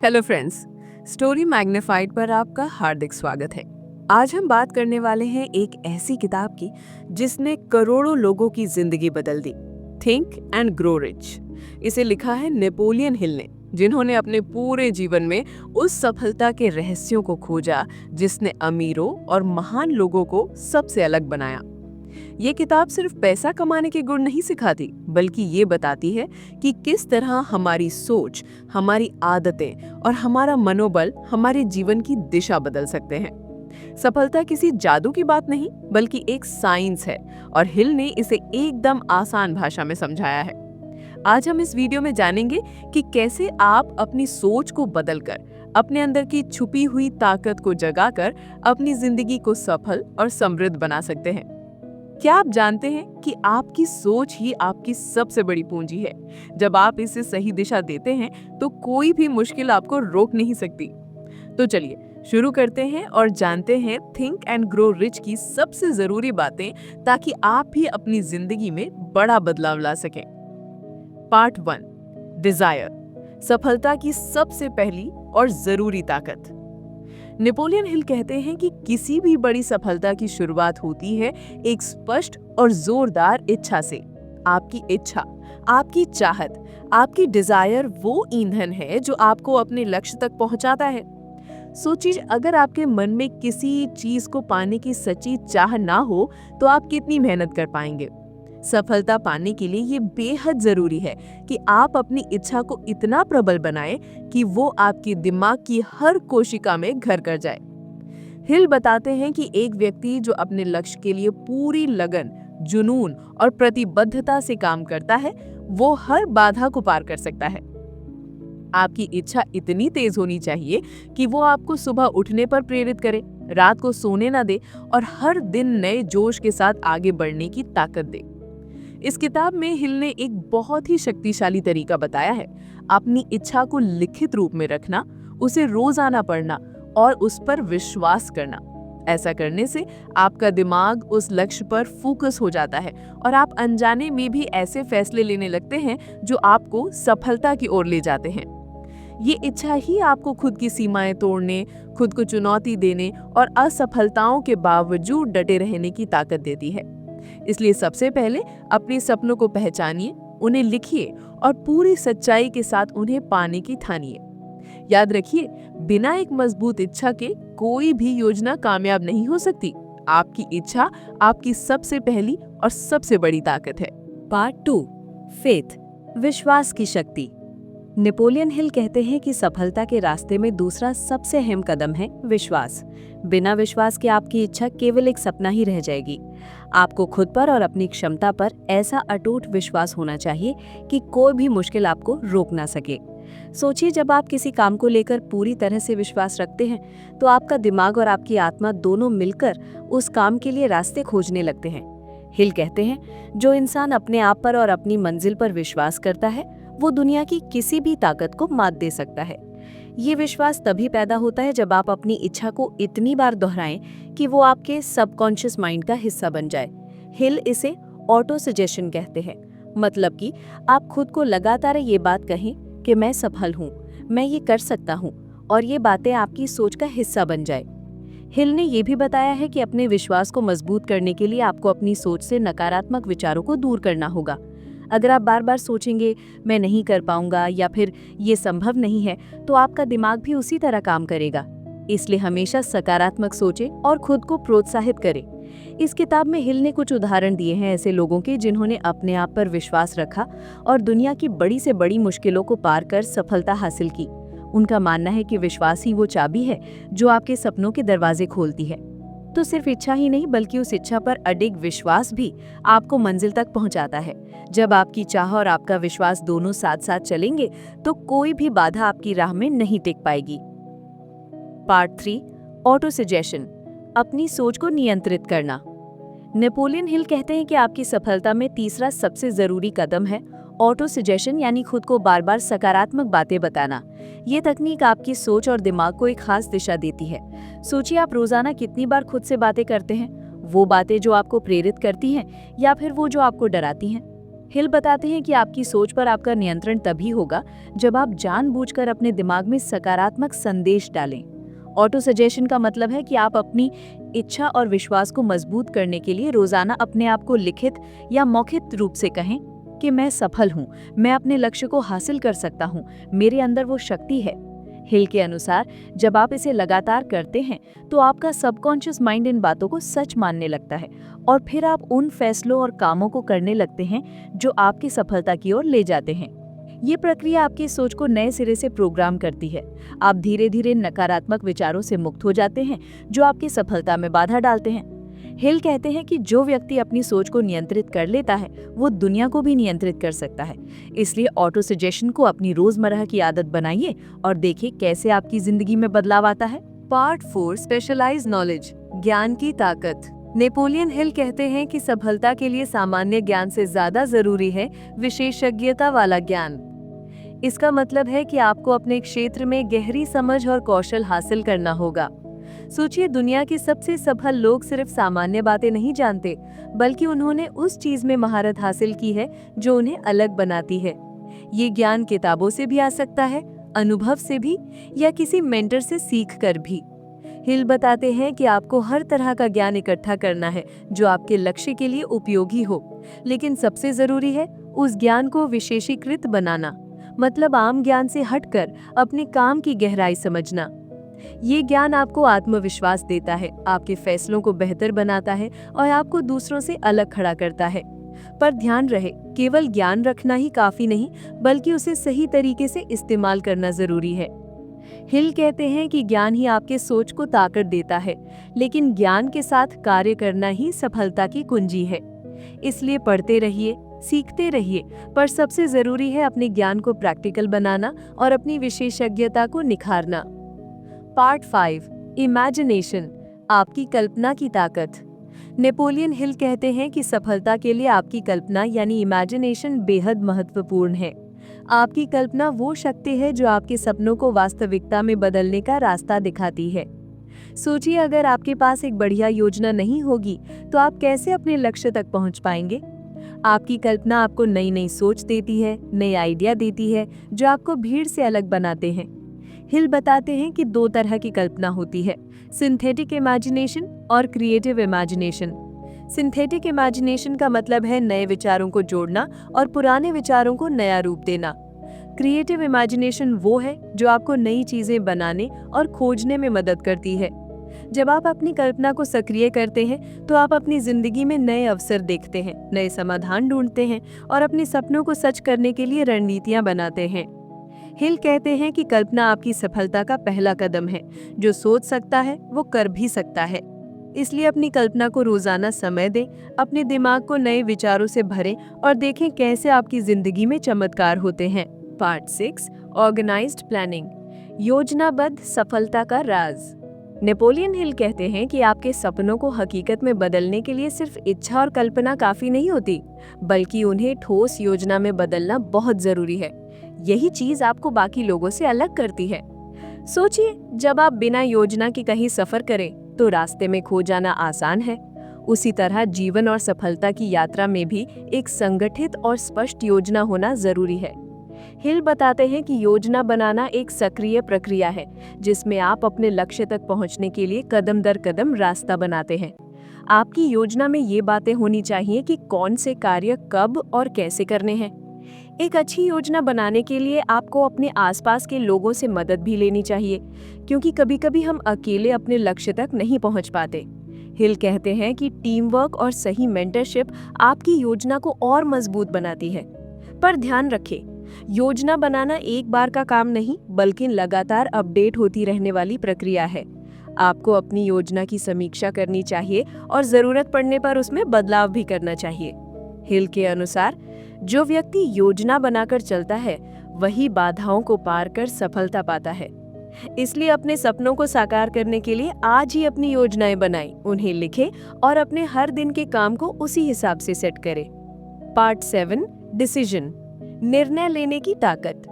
Hello friends, story magnified पर आपका हार्दिक स्वागत है। आज हम बात करने वाले हैं एक ऐसी किताब की जिसने करोड़ों लोगों की जिंदगी बदल दी। Think and grow rich. इसे लिखा है नेपोलियन हिल ने, जिन्होंने अपने पूरे जीवन में उस सफलता के रहस्यों को खोजा जिसने अमीरों और महान लोगों को सबसे अलग बनाया। ये किताब सिर्फ पैसा कमाने के गुण नहीं सिखाती, बल्कि ये बताती है कि किस तरह हमारी सोच, हमारी आदतें और हमारा मनोबल हमारे जीवन की दिशा बदल सकते हैं। सफलता किसी जादू की बात नहीं, बल्कि एक साइंस है और हिल ने इसे एकदम आसान भाषा में समझाया है। आज हम इस वीडियो में जानेंगे कि कैसे आप अपनी सोच को बदलकर, अपने अंदर की छुपी हुई ताकत को जगाकर अपनी जिंदगी को सफल और समृद्ध बना सकते हैं। क्या आप जानते हैं कि आपकी सोच ही आपकी सबसे बड़ी पूंजी है। जब आप इसे सही दिशा देते हैं तो कोई भी मुश्किल आपको रोक नहीं सकती। तो चलिए शुरू करते हैं और जानते हैं थिंक एंड ग्रो रिच की सबसे जरूरी बातें, ताकि आप भी अपनी जिंदगी में बड़ा बदलाव ला सकें। पार्ट 1, डिजायर, सफलता की सबसे पहली और जरूरी ताकत। नेपोलियन हिल कहते हैं कि किसी भी बड़ी सफलता की शुरुआत होती है एक स्पष्ट और जोरदार इच्छा से। आपकी इच्छा, आपकी चाहत, आपकी डिजायर वो ईंधन है जो आपको अपने लक्ष्य तक पहुंचाता है। सोचिए, अगर आपके मन में किसी चीज को पाने की सच्ची चाह ना हो तो आप कितनी मेहनत कर पाएंगे। सफलता पाने के लिए ये बेहद जरूरी है कि आप अपनी इच्छा को इतना प्रबल बनाएं कि वो आपके दिमाग की हर कोशिका में घर कर जाए। हिल बताते हैं कि एक व्यक्ति जो अपने लक्ष्य के लिए पूरी लगन, जुनून और प्रतिबद्धता से काम करता है, वो हर बाधा को पार कर सकता है। आपकी इच्छा इतनी तेज होनी चाहिए कि वो आपको सुबह उठने पर प्रेरित करे, रात को सोने ना दे और हर दिन नए जोश के साथ आगे बढ़ने की ताकत दे। इस किताब में हिल ने एक बहुत ही शक्तिशाली तरीका बताया है। अपनी इच्छा को लिखित रूप में रखना, उसे रोजाना पढ़ना और उस पर विश्वास करना। ऐसा करने से आपका दिमाग उस लक्ष्य पर फोकस हो जाता है और आप अनजाने में भी ऐसे फैसले लेने लगते हैं जो आपको सफलता की ओर ले जाते हैं। ये इच्छा ही आपको खुद की सीमाएं तोड़ने, खुद को चुनौती देने और असफलताओं के बावजूद डटे रहने की ताकत देती है। इसलिए सबसे पहले अपने सपनों को पहचानिए, उन्हें लिखिए और पूरी सच्चाई के साथ उन्हें पाने की ठानिए। याद रखिए, बिना एक मजबूत इच्छा के कोई भी योजना कामयाब नहीं हो सकती। आपकी इच्छा आपकी सबसे पहली और सबसे बड़ी ताकत है। पार्ट 2, फेथ, विश्वास की शक्ति। नेपोलियन हिल कहते हैं कि सफलता के रास्ते में दूसरा सबसे अहम कदम है विश्वास। बिना विश्वास के आपकी इच्छा केवल एक सपना ही रह जाएगी। आपको खुद पर और अपनी क्षमता पर ऐसा अटूट विश्वास होना चाहिए कि कोई भी मुश्किल आपको रोक ना सके। सोचिए, जब आप किसी काम को लेकर पूरी तरह से विश्वास रखते हैं तो आपका दिमाग और आपकी आत्मा दोनों मिलकर उस काम के लिए रास्ते खोजने लगते हैं। हिल कहते हैं, जो इंसान अपने आप पर और अपनी मंजिल पर विश्वास करता है वो दुनिया की किसी भी ताकत को मात दे सकता है। ये विश्वास तभी पैदा होता है जब आप अपनी इच्छा को इतनी बार दोहराएं कि वो आपके सबकॉन्शियस माइंड का हिस्सा बन जाए। हिल इसे ऑटो सजेशन कहते हैं, मतलब कि आप खुद को लगातार ये बात कहें कि मैं सफल हूँ, मैं ये कर सकता हूँ, और ये बातें आपकी सोच का हिस्सा बन जाए। हिल ने यह भी बताया है कि अपने विश्वास को मजबूत करने के लिए आपको अपनी सोच से नकारात्मक विचारों को दूर करना होगा। अगर आप बार बार सोचेंगे मैं नहीं कर पाऊंगा या फिर ये संभव नहीं है, तो आपका दिमाग भी उसी तरह काम करेगा। इसलिए हमेशा सकारात्मक सोचें और खुद को प्रोत्साहित करें। इस किताब में हिल ने कुछ उदाहरण दिए हैं ऐसे लोगों के जिन्होंने अपने आप पर विश्वास रखा और दुनिया की बड़ी से बड़ी मुश्किलों को पार कर सफलता हासिल की। उनका मानना है कि विश्वास ही वो चाबी है जो आपके सपनों के दरवाजे खोलती है। तो सिर्फ इच्छा ही नहीं, बल्कि उस इच्छा पर अडिग विश्वास भी आपको मंजिल तक पहुंचाता है। जब आपकी चाह और आपका विश्वास दोनों साथ साथ चलेंगे तो कोई भी बाधा आपकी राह में नहीं टिक पाएगी। पार्ट 3, ऑटो सजेशन, अपनी सोच को नियंत्रित करना। नेपोलियन हिल कहते हैं कि आपकी सफलता में तीसरा सबसे जरूरी कदम है ऑटो सजेशन, यानी खुद को बार बार सकारात्मक बातें बताना। ये तकनीक आपकी सोच और दिमाग को एक खास दिशा देती है। सोचिए, आप रोजाना कितनी बार खुद से बातें करते हैं, वो बातें जो आपको प्रेरित करती हैं या फिर वो जो आपको डराती हैं। हिल बताते हैं कि आपकी सोच पर आपका नियंत्रण तभी होगा जब आप जानबूझकर अपने दिमाग में सकारात्मक संदेश डालें। ऑटो सजेशन का मतलब है कि आप अपनी इच्छा और विश्वास को मजबूत करने के लिए रोजाना अपने आप को लिखित या मौखिक रूप से कहें कि मैं सफल हूँ, मैं अपने लक्ष्य को हासिल कर सकता हूँ, मेरे अंदर वो शक्ति है। हिल के अनुसार जब आप इसे लगातार करते हैं तो आपका सबकॉन्शियस माइंड इन बातों को सच मानने लगता है और फिर आप उन फैसलों और कामों को करने लगते हैं जो आपकी सफलता की ओर ले जाते हैं। ये प्रक्रिया आपकी सोच को नए सिरे से प्रोग्राम करती है। आप धीरे धीरे नकारात्मक विचारों से मुक्त हो जाते हैं जो आपकी सफलता में बाधा डालते हैं। हिल कहते हैं कि जो व्यक्ति अपनी सोच को नियंत्रित कर लेता है वो दुनिया को भी नियंत्रित कर सकता है। इसलिए ऑटो सजेशन को अपनी रोजमर्रा की आदत बनाइए और देखिए कैसे आपकी जिंदगी में बदलाव आता है। पार्ट 4 स्पेशलाइज्ड नॉलेज, ज्ञान की ताकत। नेपोलियन हिल कहते हैं कि सफलता के लिए सामान्य ज्ञान से ज्यादा जरूरी है विशेषज्ञता वाला ज्ञान। इसका मतलब है कि आपको अपने क्षेत्र में गहरी समझ और कौशल हासिल करना होगा। सोचिए, दुनिया के सबसे सफल लोग सिर्फ सामान्य बातें नहीं जानते, बल्कि उन्होंने उस चीज में महारत हासिल की है जो उन्हें अलग बनाती है। ये ज्ञान किताबों से भी आ सकता है, अनुभव से भी, या किसी मेंटर से सीख कर भी। हिल बताते हैं कि आपको हर तरह का ज्ञान इकट्ठा करना है जो आपके लक्ष्य के लिए उपयोगी हो, लेकिन सबसे जरूरी है उस ज्ञान को विशेषीकृत बनाना, मतलब आम ज्ञान से हटकर अपने काम की गहराई समझना। ये ज्ञान आपको आत्मविश्वास देता है, आपके फैसलों को बेहतर बनाता है और आपको दूसरों से अलग खड़ा करता है। पर ध्यान रहे, केवल ज्ञान रखना ही काफी नहीं, बल्कि उसे सही तरीके से इस्तेमाल करना जरूरी है। हिल कहते हैं कि ज्ञान ही आपके सोच को ताकत देता है, लेकिन ज्ञान के साथ कार्य करना ही सफलता की कुंजी है। इसलिए पढ़ते रहिए, सीखते रहिए, पर सबसे जरूरी है अपने ज्ञान को प्रैक्टिकल बनाना और अपनी विशेषज्ञता को निखारना। पार्ट 5 इमेजिनेशन, आपकी कल्पना की ताकत। नेपोलियन हिल कहते हैं कि सफलता के लिए आपकी कल्पना यानी इमेजिनेशन बेहद महत्वपूर्ण है। आपकी कल्पना वो शक्ति है जो आपके सपनों को वास्तविकता में बदलने का रास्ता दिखाती है। सोचिए, अगर आपके पास एक बढ़िया योजना नहीं होगी तो आप कैसे अपने लक्ष्य तक पहुंच पाएंगे। आपकी कल्पना आपको नई नई सोच देती है, नई आइडिया देती है जो आपको भीड़ से अलग बनाते हैं। हिल बताते हैं कि 2 तरह की कल्पना होती है, सिंथेटिक इमेजिनेशन और क्रिएटिव इमेजिनेशन। सिंथेटिक इमेजिनेशन का मतलब है नए विचारों को जोड़ना और पुराने विचारों को नया रूप देना। क्रिएटिव इमेजिनेशन वो है जो आपको नई चीजें बनाने और खोजने में मदद करती है। जब आप अपनी कल्पना को सक्रिय करते हैं तो आप अपनी जिंदगी में नए अवसर देखते हैं, नए समाधान ढूंढते हैं और अपने सपनों को सच करने के लिए रणनीतियां बनाते हैं। हिल कहते हैं कि कल्पना आपकी सफलता का पहला कदम है। जो सोच सकता है वो कर भी सकता है। इसलिए अपनी कल्पना को रोजाना समय दें, अपने दिमाग को नए विचारों से भरें और देखें कैसे आपकी जिंदगी में चमत्कार होते हैं। पार्ट 6 ऑर्गेनाइज्ड प्लानिंग, योजनाबद्ध सफलता का राज। नेपोलियन हिल कहते हैं कि आपके सपनों को हकीकत में बदलने के लिए सिर्फ इच्छा और कल्पना काफी नहीं होती, बल्कि उन्हें ठोस योजना में बदलना बहुत जरूरी है। यही चीज आपको बाकी लोगों से अलग करती है। सोचिए, जब आप बिना योजना के कहीं सफर करें तो रास्ते में खो जाना आसान है। उसी तरह जीवन और सफलता की यात्रा में भी एक संगठित और स्पष्ट योजना होना जरूरी है। हिल बताते हैं कि योजना बनाना एक सक्रिय प्रक्रिया है जिसमें आप अपने लक्ष्य तक पहुंचने के लिए कदम दर कदम रास्ता बनाते हैं। आपकी योजना में ये बातें होनी चाहिए कि कौन से कार्य कब और कैसे करने हैं। एक अच्छी योजना बनाने के लिए आपको अपने आसपास के लोगों से मदद भी लेनी चाहिए, क्योंकि कभी-कभी हम अकेले अपने लक्ष्य तक नहीं पहुंच पाते। हिल कहते हैं कि टीम वर्क और सही मेंटरशिप आपकी योजना को और मजबूत बनाती है। पर ध्यान रखें, योजना बनाना एक बार का काम नहीं, बल्कि लगातार अपडेट होती रहने वाली प्रक्रिया है। आपको अपनी योजना की समीक्षा करनी चाहिए और जरूरत पड़ने पर उसमें बदलाव भी करना चाहिए। हिल के अनुसार जो व्यक्ति योजना बनाकर चलता है वही बाधाओं को पार कर सफलता पाता है। इसलिए अपने सपनों को साकार करने के लिए आज ही अपनी योजनाएं बनाएं, उन्हें लिखें और अपने हर दिन के काम को उसी हिसाब से सेट करें। पार्ट 7 डिसीजन, निर्णय लेने की ताकत।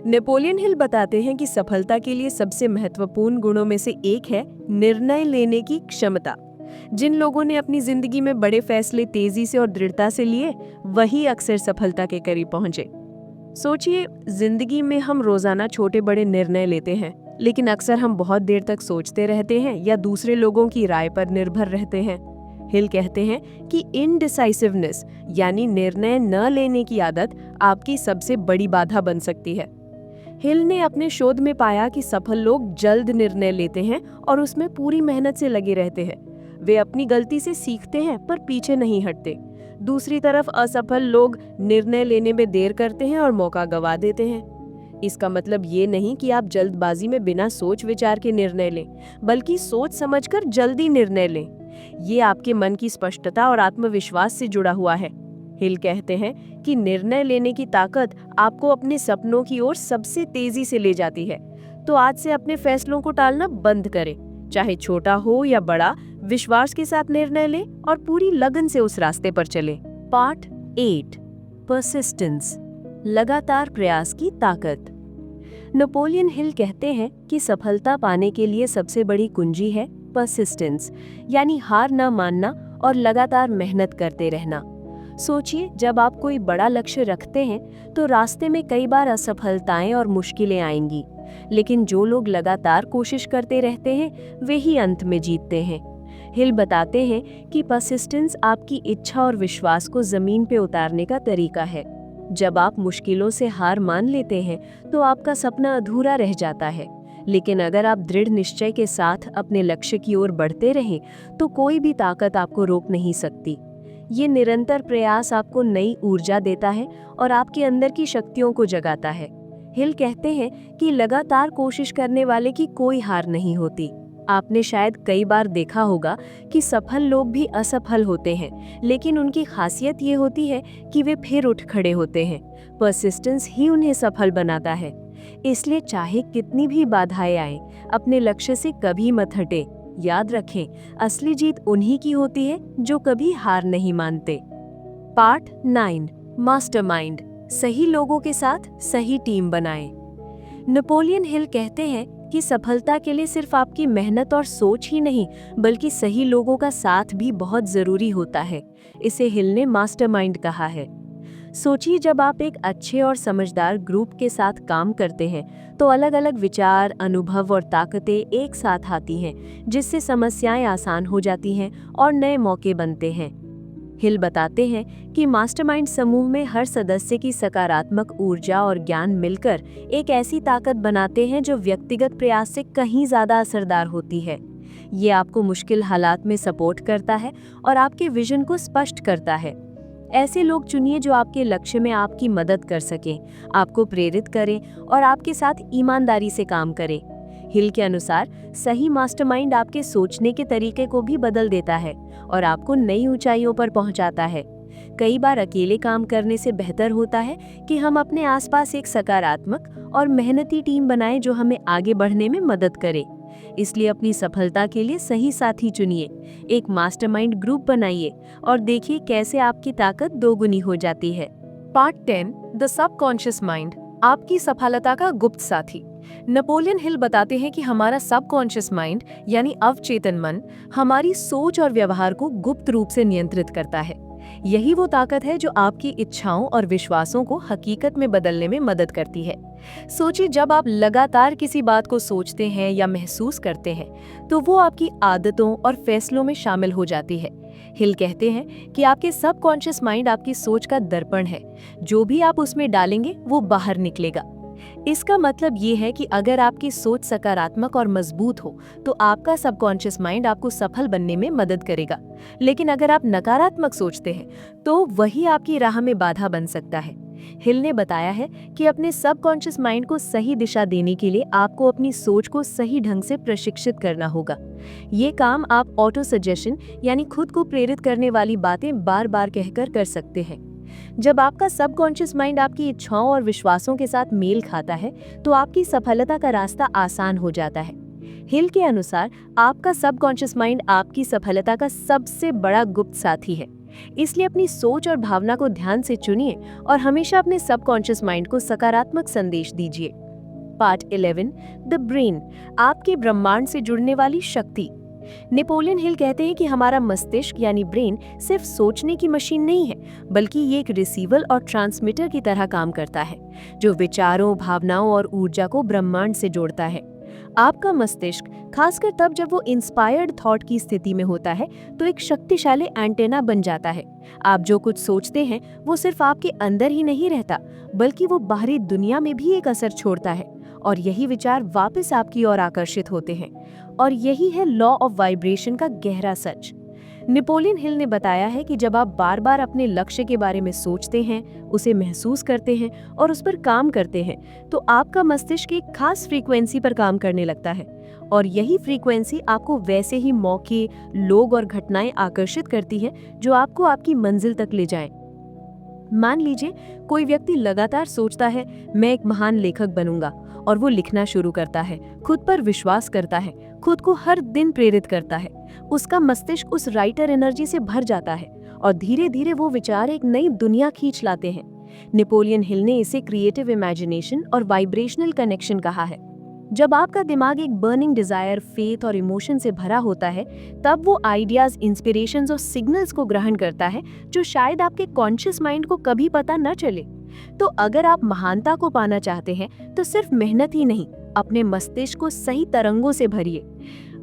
नेपोलियन हिल बताते हैं कि सफलता के लिए सबसे महत्वपूर्ण गुणों में से एक है निर्णय लेने की क्षमता। जिन लोगों ने अपनी जिंदगी में बड़े फैसले तेजी से और दृढ़ता से लिए, वही अक्सर सफलता के करीब पहुंचे। सोचिए, जिंदगी में हम रोजाना छोटे बड़े निर्णय लेते हैं, लेकिन अक्सर हम बहुत देर तक सोचते रहते हैं या दूसरे लोगों की राय पर निर्भर रहते हैं। हिल कहते हैं कि इनडिसाइसिवनेस यानी निर्णय न लेने की आदत आपकी सबसे बड़ी बाधा बन सकती है। हिल ने अपने शोध में पाया कि सफल लोग जल्द निर्णय लेते हैं और उसमें पूरी मेहनत से लगे रहते हैं। वे अपनी गलती से सीखते हैं पर पीछे नहीं हटते। दूसरी तरफ असफल लोग निर्णय लेने में देर करते हैं और मौका गंवा देते हैं। इसका मतलब ये नहीं कि आप जल्दबाजी में बिना सोच विचार के निर्णय लें, बल्कि सोच समझकर जल्दी निर्णय लें। ये आपके मन की स्पष्टता और आत्मविश्वास से जुड़ा हुआ है। हिल कहते हैं कि निर्णय लेने की ताकत आपको अपने सपनों की ओर सबसे तेजी से ले जाती है। तो आज से अपने फैसलों को टालना बंद करें, चाहे छोटा हो या बड़ा। विश्वास के साथ निर्णय लें और पूरी लगन से उस रास्ते पर चलें। पार्ट 8, परसिस्टेंस, लगातार प्रयास की ताकत। नेपोलियन हिल कहते हैं कि सफलता पाने के लिए सबसे बड़ी कुंजी है परसिस्टेंस, यानी हार न मानना और लगातार मेहनत करते रहना। सोचिए, जब आप कोई बड़ा लक्ष्य रखते हैं तो रास्ते में कई बार असफलताएं और मुश्किलें आएंगी, लेकिन जो लोग लगातार कोशिश करते रहते हैं वे ही अंत में जीतते हैं। हिल बताते हैं कि परसिस्टेंस आपकी इच्छा और विश्वास को जमीन पे उतारने का तरीका है। जब आप मुश्किलों से हार मान लेते हैं तो आपका सपना अधूरा रह जाता है, लेकिन अगर आप दृढ़ निश्चय के साथ अपने लक्ष्य की ओर बढ़ते रहें तो कोई भी ताकत आपको रोक नहीं सकती। ये निरंतर प्रयास आपको नई ऊर्जा देता है और आपके अंदर की शक्तियों को जगाता है। हिल कहते हैं कि लगातार कोशिश करने वाले की कोई हार नहीं होती। आपने शायद कई बार देखा होगा कि सफल लोग भी असफल होते हैं, लेकिन उनकी खासियत ये होती है कि वे फिर उठ खड़े होते हैं। परसिस्टेंस ही उन्हें सफल बनाता है। इसलिए चाहे कितनी भी बाधाएं आए, अपने लक्ष्य से कभी मत हटे। याद रखें, असली जीत उन्हीं की होती है जो कभी हार नहीं मानते। पार्ट 9, मास्टरमाइंड, सही लोगों के साथ सही टीम बनाएं। नेपोलियन हिल कहते हैं कि सफलता के लिए सिर्फ आपकी मेहनत और सोच ही नहीं, बल्कि सही लोगों का साथ भी बहुत जरूरी होता है। इसे हिल ने मास्टरमाइंड कहा है। सोचिए, जब आप एक अच्छे और समझदार ग्रुप के साथ काम करते हैं तो अलग अलग विचार, अनुभव और ताकतें एक साथ आती हैं, जिससे समस्याएं आसान हो जाती हैं और नए मौके बनते हैं। हिल बताते हैं कि मास्टरमाइंड समूह में हर सदस्य की सकारात्मक ऊर्जा और ज्ञान मिलकर एक ऐसी ताकत बनाते हैं जो व्यक्तिगत प्रयास से कहीं ज्यादा असरदार होती है। ये आपको मुश्किल हालात में सपोर्ट करता है और आपके विजन को स्पष्ट करता है। ऐसे लोग चुनिए जो आपके लक्ष्य में आपकी मदद कर सकें, आपको प्रेरित करें और आपके साथ ईमानदारी से काम करें। हिल के अनुसार सही मास्टरमाइंड आपके सोचने के तरीके को भी बदल देता है और आपको नई ऊंचाइयों पर पहुंचाता है। कई बार अकेले काम करने से बेहतर होता है कि हम अपने आसपास एक सकारात्मक और मेहनती टीम बनाएं जो हमें आगे बढ़ने में मदद करे। इसलिए अपनी सफलता के लिए सही साथी चुनिए, एक मास्टरमाइंड ग्रुप बनाइए और देखिए कैसे आपकी ताकत दोगुनी हो जाती है। पार्ट 10, द सबकॉन्शियस माइंड, आपकी सफलता का गुप्त साथी। नेपोलियन हिल बताते हैं कि हमारा सबकॉन्शियस माइंड यानी अवचेतन मन हमारी सोच और व्यवहार को गुप्त रूप से नियंत्रित करता है। यही वो ताकत है जो आपकी इच्छाओं और विश्वासों को हकीकत में बदलने में मदद करती है। सोचिए, जब आप लगातार किसी बात को सोचते हैं या महसूस करते हैं तो वो आपकी आदतों और फैसलों में शामिल हो जाती है। हिल कहते हैं कि आपके सबकॉन्शियस माइंड आपकी सोच का दर्पण है। जो भी आप उसमें डालेंगे वो बाहर निकलेगा। इसका मतलब ये है कि अगर आपकी सोच सकारात्मक और मजबूत हो तो आपका सबकॉन्शियस माइंड आपको सफल बनने में मदद करेगा, लेकिन अगर आप नकारात्मक सोचते हैं तो वही आपकी राह में बाधा बन सकता है। हिल ने बताया है कि अपने सबकॉन्शियस माइंड को सही दिशा देने के लिए आपको अपनी सोच को सही ढंग से प्रशिक्षित करना होगा। ये काम आप ऑटो सजेशन यानी खुद को प्रेरित करने वाली बातें बार बार कहकर कर सकते हैं। जब आपका सबकॉन्शियस माइंड आपकी इच्छाओं और विश्वासों के साथ मेल खाता है तो आपकी सफलता का रास्ता आसान हो जाता है। हिल के अनुसार आपका सबकॉन्शियस माइंड आपकी सफलता का सबसे बड़ा गुप्त साथी है। इसलिए अपनी सोच और भावना को ध्यान से चुनिए और हमेशा अपने सबकॉन्शियस माइंड को सकारात्मक संदेश दीजिए। पार्ट 11, द ब्रेन, आपके ब्रह्मांड से जुड़ने वाली शक्ति। नेपोलियन हिल कहते हैं कि हमारा मस्तिष्क यानी ब्रेन सिर्फ सोचने की मशीन नहीं है, बल्कि ये एक रिसीवर और ट्रांसमीटर की तरह काम करता है, जो विचारों, भावनाओं और ऊर्जा को ब्रह्मांड से जोड़ता है। आपका मस्तिष्क, खासकर तब जब वो इंस्पायर्ड थॉट की स्थिति में होता है, तो एक शक्तिशाली एंटेना बन जाता है। आप जो कुछ सोचते हैं वो सिर्फ आपके अंदर ही नहीं रहता, बल्कि वो बाहरी दुनिया में भी एक असर छोड़ता है, और यही विचार वापस आपकी ओर आकर्षित होते हैं। और यही है लॉ ऑफ वाइब्रेशन का गहरा सच। नेपोलियन हिल ने बताया है कि जब आप बार बार अपने लक्ष्य के बारे में सोचते हैं, उसे महसूस करते हैं और उस पर काम करते हैं, तो आपका मस्तिष्क एक खास फ्रीक्वेंसी पर काम करने लगता है, और यही फ्रीक्वेंसी आपको वैसे ही मौके, लोग और घटनाएं आकर्षित करती है जो आपको आपकी मंजिल तक ले जाएं। मान लीजिए कोई व्यक्ति लगातार सोचता है, मैं एक महान लेखक बनूंगा, और वो लिखना शुरू करता है, खुद पर विश्वास करता है, खुद को हर दिन प्रेरित करता है। उसका मस्तिष्क उस राइटर एनर्जी से भर जाता है, और धीरे धीरे वो विचार एक नई दुनिया खींच लाते हैं। नेपोलियन हिल ने इसे क्रिएटिव इमेजिनेशन और वाइब्रेशनल कनेक्शन कहा है। जब आपका दिमाग एक बर्निंग डिजायर, फेथ और इमोशन से भरा होता है, तब वो आइडियाज, इंस्पिरेशंस और सिग्नल्स को ग्रहण करता है जो शायद आपके कॉन्शियस माइंड को कभी पता न चले। तो अगर आप महानता को पाना चाहते हैं, तो सिर्फ मेहनत ही नहीं, अपने मस्तिष्क को सही तरंगों से भरिए।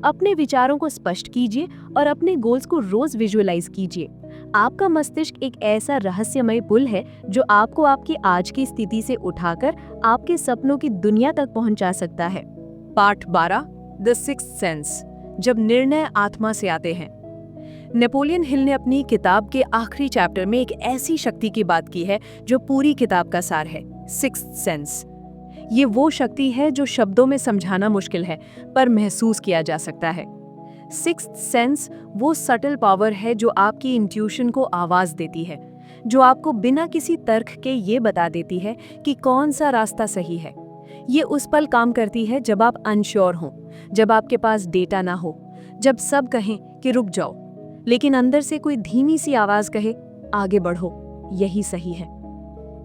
अपने विचारों को स्पष्ट कीजिए और अपने गोल्स को रोज विजुअलाइज कीजिए। आपका मस्तिष्क एक ऐसा रहस्यमय पुल है जो आपको आपकी आज की स्थिति से उठाकर आपके सपनों की दुनिया तक पहुंचा सकता है। पार्ट 12, द सिक्स्थ सेंस, जब निर्णय आत्मा से आते हैं। नेपोलियन हिल ने अपनी किताब के आखिरी चैप्टर में एक ऐसी शक्ति की बात की है जो पूरी किताब का सार है, सिक्स्थ सेंस। ये वो शक्ति है जो शब्दों में समझाना मुश्किल है, पर महसूस किया जा सकता है। सिक्स्थ सेंस वो सटल पावर है जो आपकी इंट्यूशन को आवाज देती है, जो आपको बिना किसी तर्क के ये बता देती है कि कौन सा रास्ता सही है। ये उस पल काम करती है जब आप अनश्योर हो, जब आपके पास डेटा ना हो, जब सब कहें कि रुक जाओ, लेकिन अंदर से कोई धीमी सी आवाज कहे, आगे बढ़ो, यही सही है।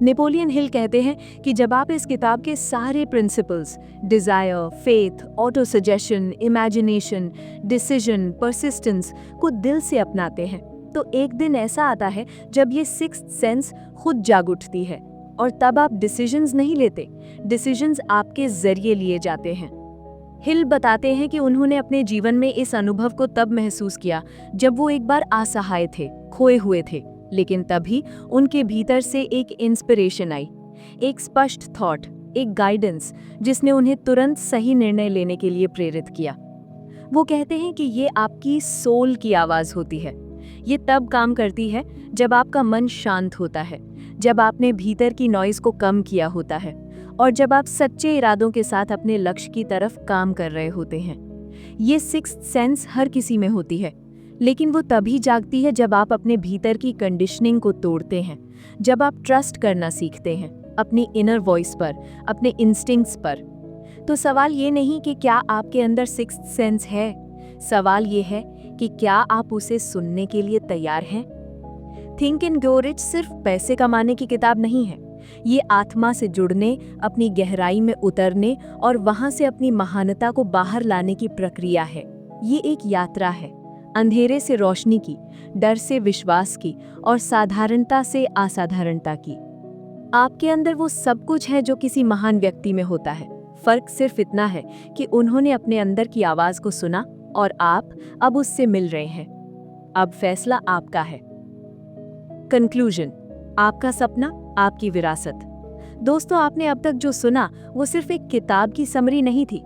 नेपोलियन हिल कहते हैं कि जब आप इस किताब के सारे principles, desire, faith, auto suggestion, imagination, decision, persistence को दिल से अपनाते हैं, तो एक दिन ऐसा आता है जब ये सिक्स्थ सेंस खुद जाग उठती है, और तब आप डिसीजंस नहीं लेते, डिसीजंस आपके जरिए लिए जाते हैं। हिल बताते हैं कि उन्होंने अपने जीवन में इस अनुभव को तब महसूस किया जब वो एक बार असहाय थे, खोए हुए थे, लेकिन तभी उनके भीतर से एक इंस्पिरेशन आई, एक स्पष्ट थॉट, एक गाइडेंस जिसने उन्हें तुरंत सही निर्णय लेने के लिए प्रेरित किया। वो कहते हैं कि ये आपकी सोल की आवाज होती है। ये तब काम करती है जब आपका मन शांत होता है, जब आपने भीतर की नॉइज को कम किया होता है, और जब आप सच्चे इरादों के साथ अपने लक्ष्य की तरफ काम कर रहे होते हैं। ये सिक्स्थ सेंस हर किसी में होती है, लेकिन वो तभी जागती है जब आप अपने भीतर की कंडीशनिंग को तोड़ते हैं, जब आप ट्रस्ट करना सीखते हैं अपनी इनर वॉइस पर, अपने इंस्टिंक्ट्स पर। तो सवाल ये नहीं कि क्या आपके अंदर सिक्स्थ सेंस है, सवाल ये है कि क्या आप उसे सुनने के लिए तैयार हैं। थिंक एंड ग्रो रिच सिर्फ पैसे कमाने की किताब नहीं है, ये आत्मा से जुड़ने, अपनी गहराई में उतरने और वहां से अपनी महानता को बाहर लाने की प्रक्रिया है। ये एक यात्रा है, अंधेरे से रोशनी की, डर से विश्वास की, और साधारणता से असाधारणता की। आपके अंदर वो सब कुछ है जो किसी महान व्यक्ति में होता है। फर्क सिर्फ इतना है कि उन्होंने अपने अंदर की आवाज को सुना और आप अब उससे मिल रहे हैं। अब फैसला आपका है। कंक्लूजन, आपका सपना, आपकी विरासत। दोस्तों, आपने अब तक जो सुना वो सिर्फ एक किताब की समरी नहीं थी,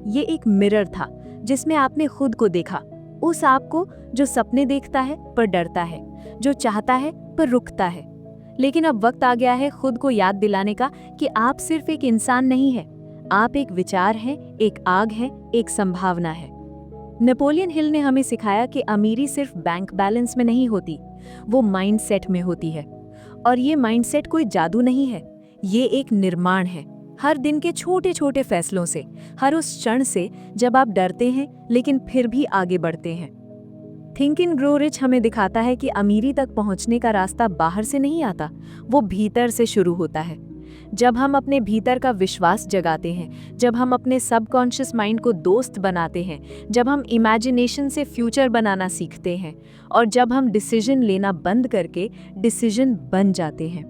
ये एक मिरर था जिसमें आपने खुद को देखा, उस आपको जो सपने देखता है पर डरता है, जो चाहता है पर रुकता है। लेकिन अब वक्त आ गया है खुद को याद दिलाने का कि आप सिर्फ एक इंसान नहीं है, आप एक विचार हैं, एक आग है, एक संभावना है। नेपोलियन हिल ने हमें सिखाया कि अमीरी सिर्फ बैंक बैलेंस में नहीं होती, वो माइंडसेट में होती है। और ये माइंडसेट कोई जादू नहीं है, ये एक निर्माण है, हर दिन के छोटे छोटे फैसलों से, हर उस क्षण से जब आप डरते हैं लेकिन फिर भी आगे बढ़ते हैं। थिंक एंड ग्रो रिच हमें दिखाता है कि अमीरी तक पहुंचने का रास्ता बाहर से नहीं आता, वो भीतर से शुरू होता है। जब हम अपने भीतर का विश्वास जगाते हैं, जब हम अपने सबकॉन्शियस माइंड को दोस्त बनाते हैं, जब हम इमेजिनेशन से फ्यूचर बनाना सीखते हैं और जब हम डिसीजन लेना बंद करके डिसीजन बन जाते हैं।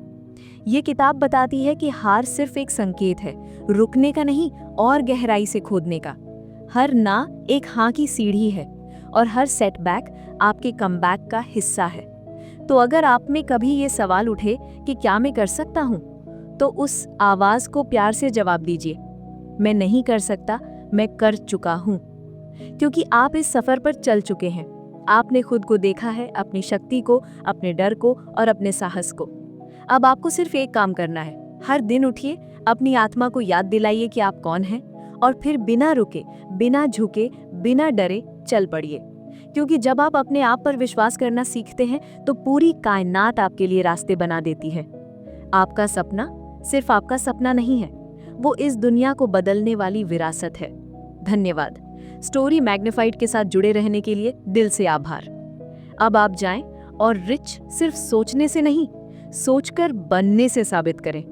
ये किताब बताती है कि हार सिर्फ एक संकेत है, रुकने का नहीं और गहराई से खोदने का। हर ना एक हाँ की सीढ़ी है और हर सेटबैक आपके कमबैक का हिस्सा है। तो अगर आप में कभी ये सवाल उठे कि क्या मैं कर सकता हूँ, तो उस आवाज को प्यार से जवाब दीजिए, मैं नहीं कर सकता, मैं कर चुका हूँ। क्योंकि आप इस सफर पर चल चुके हैं। आपने खुद को देखा है, अपनी शक्ति को, अपने डर को और अपने साहस को। अब आपको सिर्फ एक काम करना है, हर दिन उठिए, अपनी आत्मा को याद दिलाइए कि आप कौन हैं और फिर बिना रुके, बिना झुके, बिना डरे चल पड़िए। क्योंकि जब आप अपने आप पर विश्वास करना सीखते हैं तो पूरी कायनात आपके लिए रास्ते बना देती है। आपका सपना सिर्फ आपका सपना नहीं है, वो इस दुनिया को बदलने वाली विरासत है। धन्यवाद। स्टोरी मैग्नीफाइड के साथ जुड़े रहने के लिए दिल से आभार। अब आप जाएं और रिच सिर्फ सोचने से नहीं, सोचकर बनने से साबित करें।